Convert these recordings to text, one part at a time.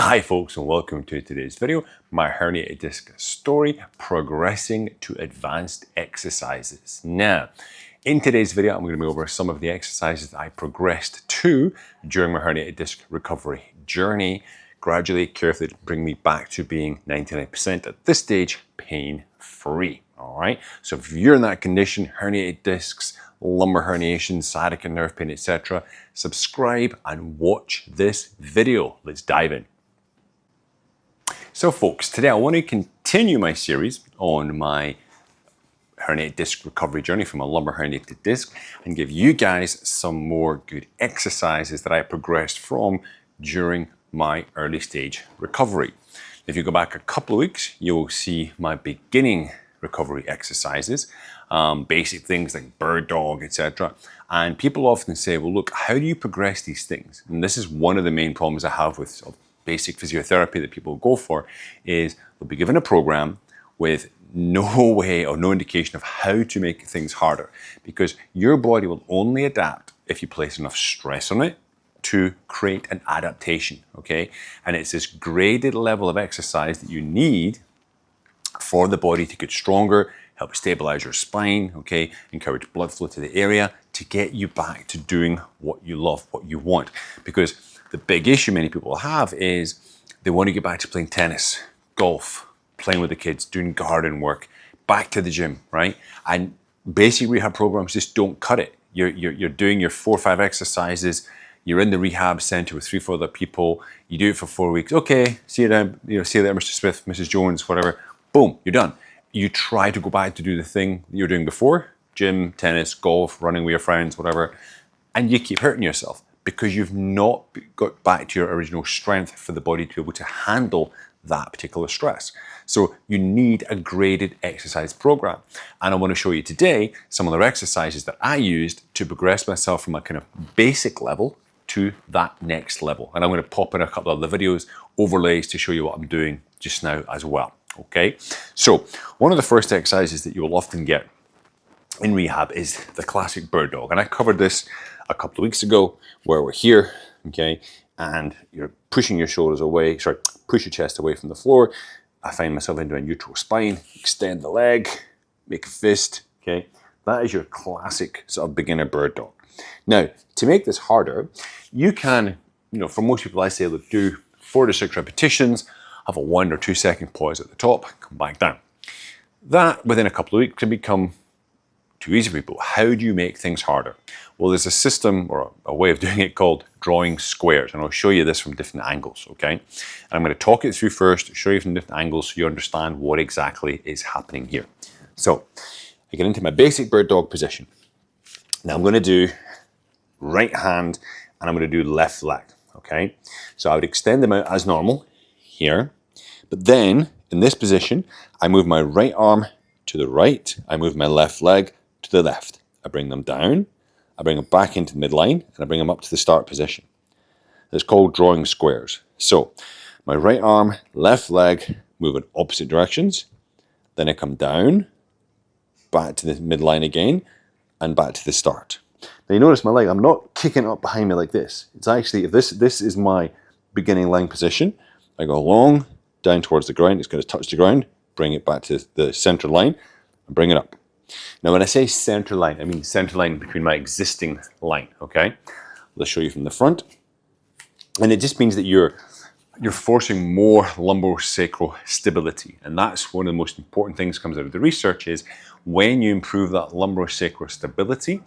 Hi folks, and welcome to today's video, my herniated disc story, progressing to advanced exercises. Now, in today's video, I'm going to go over some of the exercises that I progressed to during my herniated disc recovery journey, gradually, carefully bring me back to being 99% at this stage pain-free. All right, so if you're in that condition, herniated discs, lumbar herniation, sciatica nerve pain, etc., subscribe and watch this video. Let's dive in. So folks, today I want to continue my series on my herniated disc recovery journey from a lumbar herniated disc and give you guys some more good exercises that I progressed from during my early stage recovery. If you go back a couple of weeks, you'll see my beginning recovery exercises, basic things like bird dog, etc. And people often say, well, look, how do you progress these things? And this is one of the main problems I have with basic physiotherapy that people go for, is they'll be given a program with no way or no indication of how to make things harder, because your body will only adapt if you place enough stress on it to create an adaptation, okay? And it's this graded level of exercise that you need for the body to get stronger, help stabilize your spine, okay, encourage blood flow to the area to get you back to doing what you love, what you want. Because the big issue many people have is they want to get back to playing tennis, golf, playing with the kids, doing garden work, back to the gym, right? And basic rehab programs just don't cut it. You're doing your 4 or 5 exercises, you're in the rehab center with 3 or 4 other people, you do it for 4 weeks, okay, see you then, see you there, Mr. Smith, Mrs. Jones, whatever. Boom, you're done. You try to go back to do the thing that you were doing before, gym, tennis, golf, running with your friends, whatever, and you keep hurting yourself because you've not got back to your original strength for the body to be able to handle that particular stress. So you need a graded exercise program. And I want to show you today some of the exercises that I used to progress myself from a kind of basic level to that next level. And I'm going to pop in a couple of the videos, overlays to show you what I'm doing just now as well. Okay, so one of the first exercises that you will often get in rehab is the classic bird dog. And I covered this a couple of weeks ago where we're here, okay, and you're pushing your shoulders away, push your chest away from the floor. I find myself into a neutral spine, extend the leg, make a fist, okay. That is your classic sort of beginner bird dog. Now, to make this harder, you can, for most people I say, look, do 4 to 6 repetitions, have a 1 or 2 second pause at the top, come back down. That, within a couple of weeks, can become too easy for people. How do you make things harder? Well, there's a system or a way of doing it called drawing squares, and I'll show you this from different angles, okay? And I'm going to talk it through first, show you from different angles so you understand what exactly is happening here. So, I get into my basic bird dog position. Now I'm going to do right hand and I'm going to do left leg, okay? So I would extend them out as normal here, but then in this position, I move my right arm to the right, I move my left leg to the left. I bring them down, I bring them back into the midline, and I bring them up to the start position. It's called drawing squares. So my right arm, left leg, move in opposite directions, then I come down, back to the midline again, and back to the start. Now you notice my leg, I'm not kicking up behind me like this. It's actually, if this is my beginning line position, I go along, down towards the ground, it's going to touch the ground, bring it back to the center line, and bring it up. Now when I say center line, I mean center line between my existing line, okay? Let's show you from the front. And it just means that you're forcing more lumbosacral stability. And that's one of the most important things that comes out of the research is when you improve that lumbosacral stability,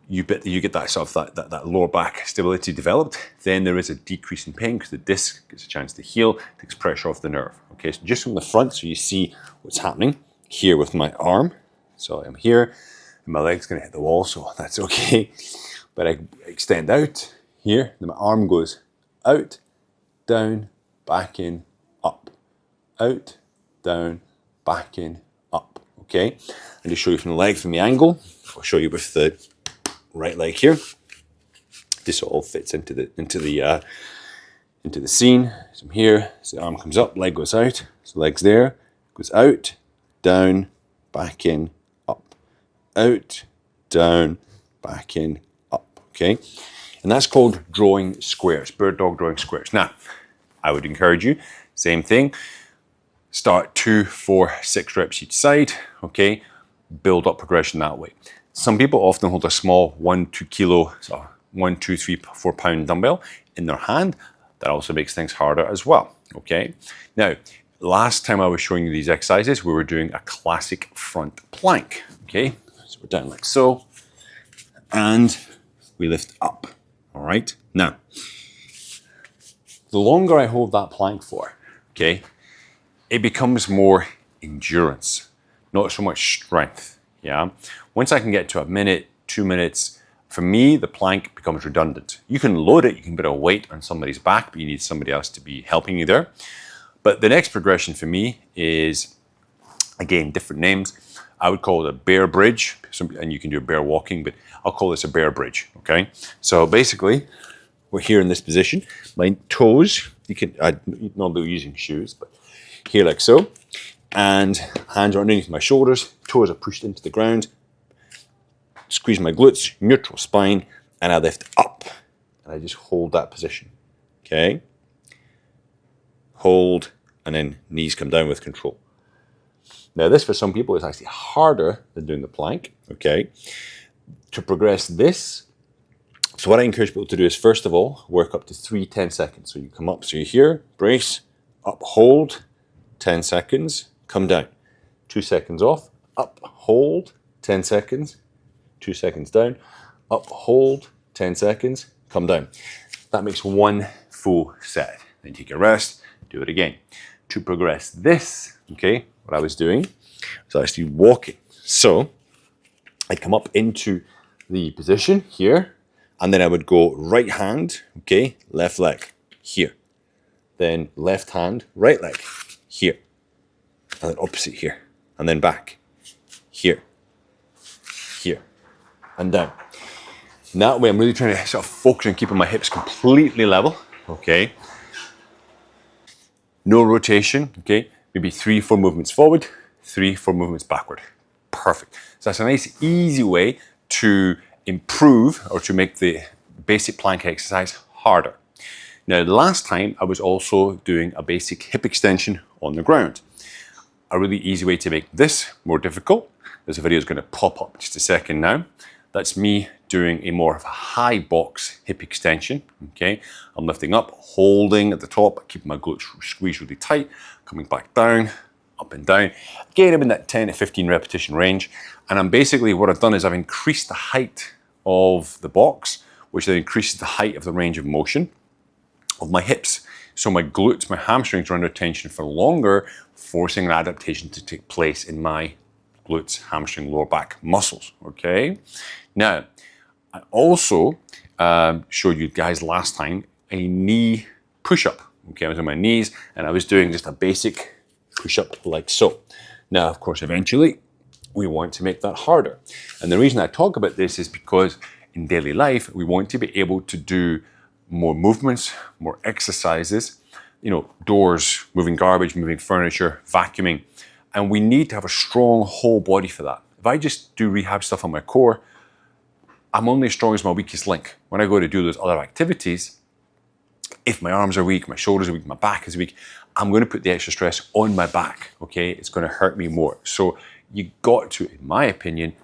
you get that sort of that lower back stability developed, then there is a decrease in pain because the disc gets a chance to heal, takes pressure off the nerve. Okay, so just from the front, so you see what's happening here with my arm. So I'm here, and my leg's gonna hit the wall, so that's okay. But I extend out here, then my arm goes out, down, back in, up. Out, down, back in, up. Okay, and just show you from the leg, from the angle. I'll show you with the right leg here. This all fits into the scene. So I'm here, so the arm comes up, leg goes out, so leg's there, goes out, down, back in, up. Out, down, back in, up, okay? And that's called drawing squares, bird dog drawing squares. Now, I would encourage you, same thing, start 2, 4, 6 reps each side, okay? Build up progression that way. Some people often hold a small 1, 2 kilo, so 1, 2, 3, 4 pound dumbbell in their hand. That also makes things harder as well, okay? Now, last time I was showing you these exercises, we were doing a classic front plank, okay? So we're down like so, and we lift up, all right? Now, the longer I hold that plank for, okay, it becomes more endurance, not so much strength, yeah? Once I can get to a minute, 2 minutes, for me, the plank becomes redundant. You can load it, you can put a weight on somebody's back, but you need somebody else to be helping you there. But the next progression for me is, again, different names. I would call it a bear bridge, and you can do a bear walking, but I'll call this a bear bridge, okay? So basically, we're here in this position. My toes, I'm not using shoes, but here like so. And hands are underneath my shoulders, toes are pushed into the ground. Squeeze my glutes, neutral spine, and I lift up. And I just hold that position, okay? Hold, and then knees come down with control. Now this for some people is actually harder than doing the plank, okay? To progress this, so what I encourage people to do is first of all, work up to 3 10 seconds. So you come up, so you're here, brace, up, hold, 10 seconds, come down. 2 seconds off, up, hold, 10 seconds, 2 seconds down, up, hold, 10 seconds, come down. That makes 1 full set. Then take a rest, do it again. To progress this, okay, what I was doing was actually walking. So I'd come up into the position here, and then I would go right hand, okay, left leg, here. Then left hand, right leg, here. And then opposite here, and then back, here, here, and down. And that way I'm really trying to sort of focus on keeping my hips completely level, okay? No rotation, okay? Maybe 3, 4 movements forward, 3, 4 movements backward. Perfect. So that's a nice, easy way to improve or to make the basic plank exercise harder. Now, the last time I was also doing a basic hip extension on the ground. A really easy way to make this more difficult. This video is going to pop up in just a second now. That's me doing a more of a high box hip extension, okay? I'm lifting up, holding at the top, keeping my glutes squeezed really tight, coming back down, up and down. Again, I'm in that 10 to 15 repetition range. And I'm basically, what I've done is I've increased the height of the box, which then increases the height of the range of motion of my hips. So my glutes, my hamstrings are under tension for longer, forcing an adaptation to take place in my glutes, hamstring, lower back muscles, okay? Now, I also showed you guys last time a knee push-up, okay? I was on my knees and I was doing just a basic push-up like so. Now, of course, eventually we want to make that harder. And the reason I talk about this is because in daily life, we want to be able to do more movements, more exercises, you know, doors, moving garbage, moving furniture, vacuuming. And we need to have a strong whole body for that. If I just do rehab stuff on my core, I'm only as strong as my weakest link. When I go to do those other activities, if my arms are weak, my shoulders are weak, my back is weak, I'm going to put the extra stress on my back, okay? It's going to hurt me more. So you got to, in my opinion,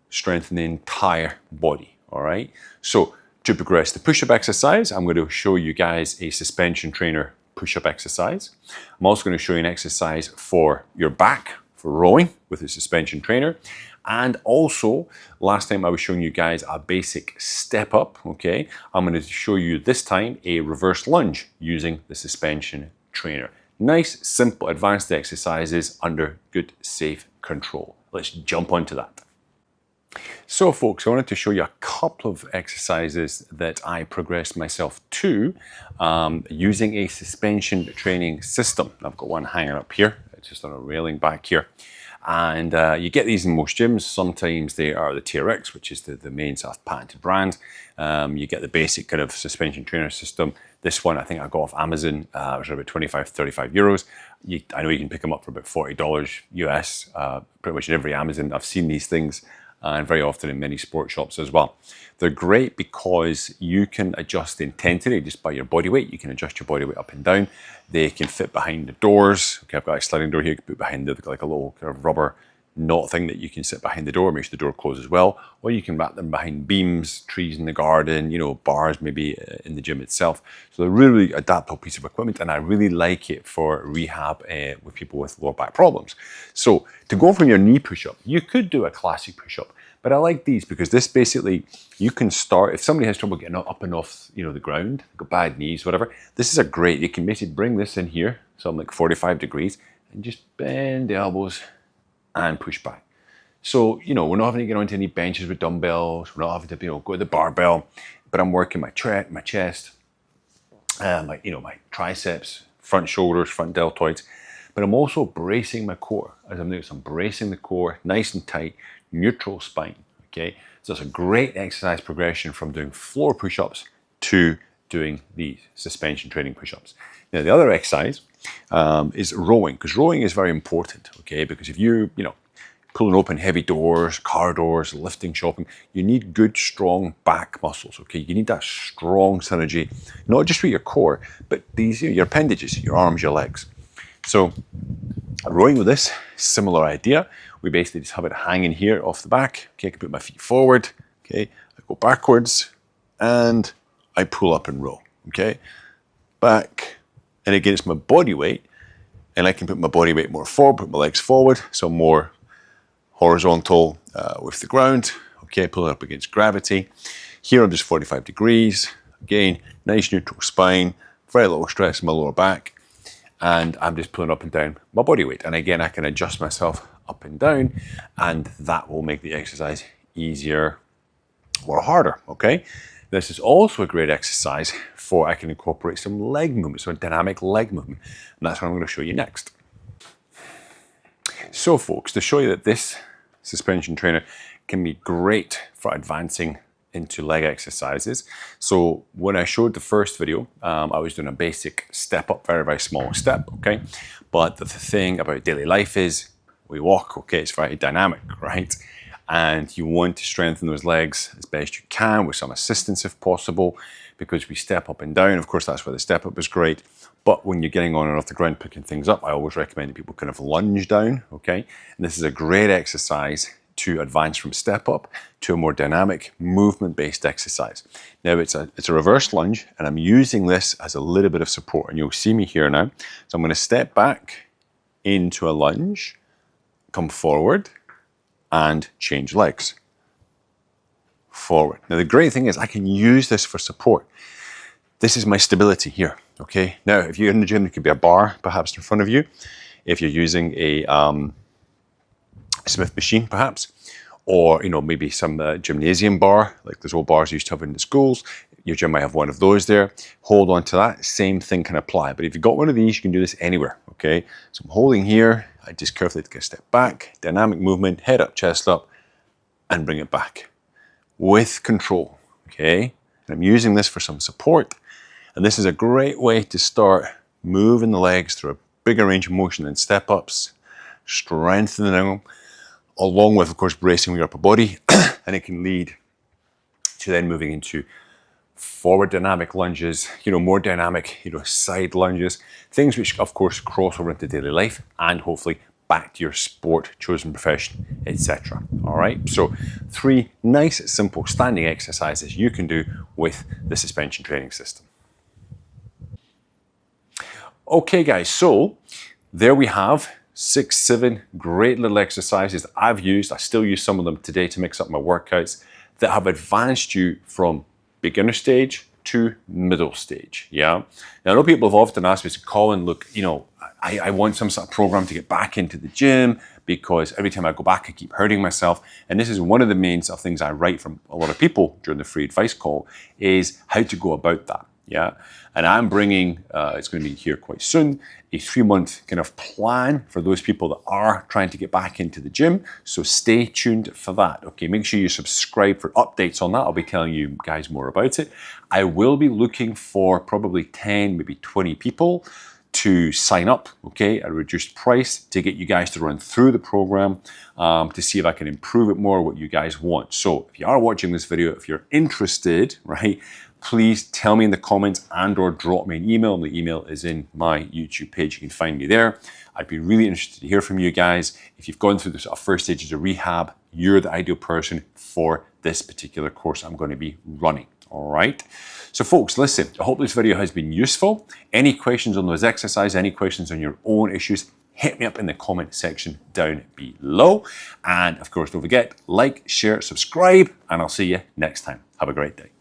strengthen the entire body, all right? So to progress the push-up exercise, I'm going to show you guys a suspension trainer push-up exercise. I'm also going to show you an exercise for your back, for rowing with a suspension trainer. And also, last time I was showing you guys a basic step up, okay? I'm going to show you this time a reverse lunge using the suspension trainer. Nice, simple, advanced exercises under good, safe control. Let's jump onto that. So folks, I wanted to show you a couple of exercises that I progressed myself to using a suspension training system. I've got one hanging up here, it's just on a railing back here. And you get these in most gyms. Sometimes they are the TRX, which is the main sort of patented brand. You get the basic kind of suspension trainer system. This one I think I got off Amazon. It was about 25, 35 euros. I know you can pick them up for about $40 US. Pretty much in every Amazon I've seen these things. and very often in many sport shops as well. They're great because you can adjust the intensity just by your body weight. You can adjust your body weight up and down. They can fit behind the doors. Okay, I've got a sliding door here. You can put behind the, like a little kind of rubber knot thing that you can sit behind the door, make sure the door closes well, or you can wrap them behind beams, trees in the garden, bars maybe in the gym itself. So they're really adaptable piece of equipment, and I really like it for rehab with people with lower back problems. So to go from your knee push-up, you could do a classic push-up, but I like these because this basically, you can start, if somebody has trouble getting up and off the ground, got bad knees, whatever, this is a great, you can basically bring this in here, so I'm like 45 degrees, and just bend the elbows and push back. So, we're not having to get onto any benches with dumbbells, we're not having to, go to the barbell, but I'm working my chest, my triceps, front shoulders, front deltoids, but I'm also bracing my core as I'm doing this. I'm bracing the core nice and tight, neutral spine, okay? So it's a great exercise progression from doing floor push-ups to doing these suspension training push-ups. Now, the other exercise is rowing, because rowing is very important, okay? Because if you, pulling open heavy doors, car doors, lifting, shopping, you need good, strong back muscles, okay? You need that strong synergy, not just with your core, but these, your appendages, your arms, your legs. So rowing with this, similar idea. We basically just have it hanging here off the back. Okay, I can put my feet forward. Okay, I go backwards and I pull up and row. Okay, back, and again, it's my body weight, and I can put my body weight more forward, put my legs forward, so more horizontal with the ground. Okay, pull it up against gravity. Here I'm just 45 degrees. Again, nice neutral spine, very little stress in my lower back, and I'm just pulling up and down my body weight. And again, I can adjust myself up and down, and that will make the exercise easier or harder, okay? This is also a great exercise for, I can incorporate some leg movement, so a dynamic leg movement, and that's what I'm going to show you next. So folks, to show you that this suspension trainer can be great for advancing into leg exercises. So when I showed the first video, I was doing a basic step up, very, very small step, okay? But the thing about daily life is we walk, okay? It's very dynamic, right? And you want to strengthen those legs as best you can with some assistance if possible, because we step up and down. Of course, that's where the step up is great. But when you're getting on and off the ground, picking things up, I always recommend that people kind of lunge down, okay? And this is a great exercise to advance from step up to a more dynamic movement-based exercise. Now it's a reverse lunge, and I'm using this as a little bit of support, and you'll see me here now. So I'm going to step back into a lunge, come forward, and change legs. Forward. Now the great thing is I can use this for support. This is my stability here, okay? Now if you're in the gym, there could be a bar perhaps in front of you. If you're using a Smith machine perhaps, or maybe some gymnasium bar, like those old bars you used to have in the schools, your gym might have one of those there. Hold on to that, same thing can apply. But if you've got one of these, you can do this anywhere, okay? So I'm holding here, I just carefully take a step back, dynamic movement, head up, chest up, and bring it back with control, okay? And I'm using this for some support, and this is a great way to start moving the legs through a bigger range of motion than step-ups, strengthening them, along with, of course, bracing your upper body, and it can lead to then moving into forward dynamic lunges, more dynamic, side lunges, things which, of course, cross over into daily life and hopefully back to your sport, chosen profession, etc. All right, so 3 nice, simple standing exercises you can do with the suspension training system. Okay, guys, so there we have 6, 7 great little exercises that I've used. I still use some of them today to mix up my workouts that have advanced you from beginner stage to middle stage, yeah? Now, I know people have often asked me, Colin, look, I want some sort of program to get back into the gym because every time I go back, I keep hurting myself. And this is one of the main sort of things I write from a lot of people during the free advice call is how to go about that, yeah? And I'm bringing, it's going to be here quite soon, a 3-month kind of plan for those people that are trying to get back into the gym. So stay tuned for that. Okay, make sure you subscribe for updates on that. I'll be telling you guys more about it. I will be looking for probably 10, maybe 20 people to sign up, okay, at a reduced price to get you guys to run through the program to see if I can improve it more, what you guys want. So if you are watching this video, if you're interested, right, please tell me in the comments and or drop me an email. The email is in my YouTube page. You can find me there. I'd be really interested to hear from you guys. If you've gone through the sort of first stages of rehab, you're the ideal person for this particular course I'm going to be running. All right. So folks, listen, I hope this video has been useful. Any questions on those exercises, any questions on your own issues, hit me up in the comment section down below. And of course, don't forget, like, share, subscribe, and I'll see you next time. Have a great day.